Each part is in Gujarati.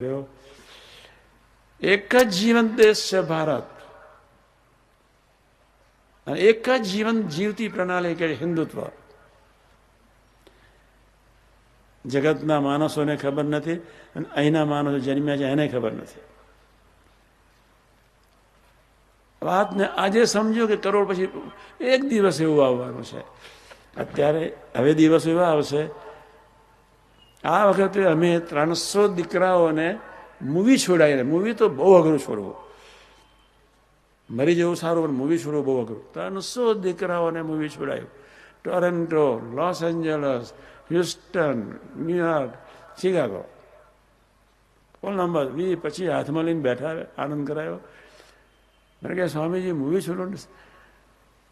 એક જ જીવંત દેશ છે ભારત, અને એક જ જીવન જીવતી પ્રણાલી કે હિન્દુત્વ. જગતના માણસોને ખબર નથી અને અહીંના માણસો જન્મ્યા છે એને ખબર નથી. વાતને આજે સમજો કે કરોડ પછી એક દિવસ એવું આવવાનું છે. અત્યારે હવે દિવસ એવા આવશે. આ વખતે અમે 300 દીકરાઓને મૂવી છોડાવીને, મૂવી તો બહુ અઘરું છોડવું, મરી જવું સારું પણ મૂવી છોડવું બહુ અઘરું. 300 દીકરાઓને movie છોડાયું. Toronto, Los Angeles, Houston, New York, Chicago, Columbus. પછી હાથમાં લઈને બેઠા, આનંદ કરાયો. મને કહે સ્વામીજી મૂવી છોડો.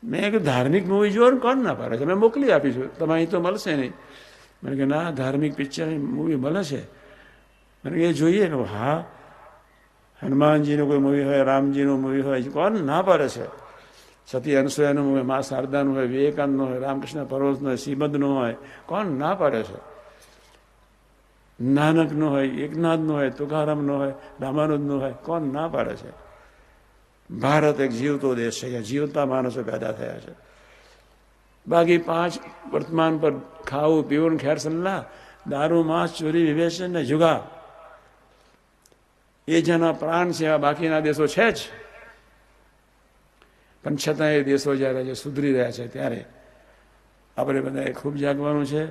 મેં કીધું ધાર્મિક મૂવી જોવો ને કોણ ના પાડે છે, મેં મોકલી આપીશું, તમે અહીં તો મળશે નહીં. મને કે ના, ધાર્મિક પિક્ચર મૂવી મળે છે. મને કે જોઈએ ને. હા, હનુમાનજીનું કોઈ મૂવી હોય, રામજીનું મૂવી હોય, કોણ ના પાડે છે. સતી અનસૂયાનું હોય, મા શારદાનું હોય, વિવેકાનંદનું હોય, રામકૃષ્ણ પરમહંસનું હોય, શ્રીમદનું હોય, કોણ ના પાડે છે. નાનકનું હોય, એકનાથનું હોય, તુકારામનું હોય, રામાનુજનું હોય, કોણ ના પાડે છે. ભારત એક જીવતો દેશ છે, જીવતા માણસો પેદા થયા છે. બાકી 5 વર્તમાન પર ખાવું પીવું ખેર સલ્લા, દારૂ માંસ ચોરી વિવેચન ને જુગાર, એ જેના પ્રાણ છે એવા બાકીના દેશો છે જ. પણ છતાં એ દેશો જ્યારે સુધરી રહ્યા છે ત્યારે આપણે બધાએ ખૂબ જાગવાનું છે.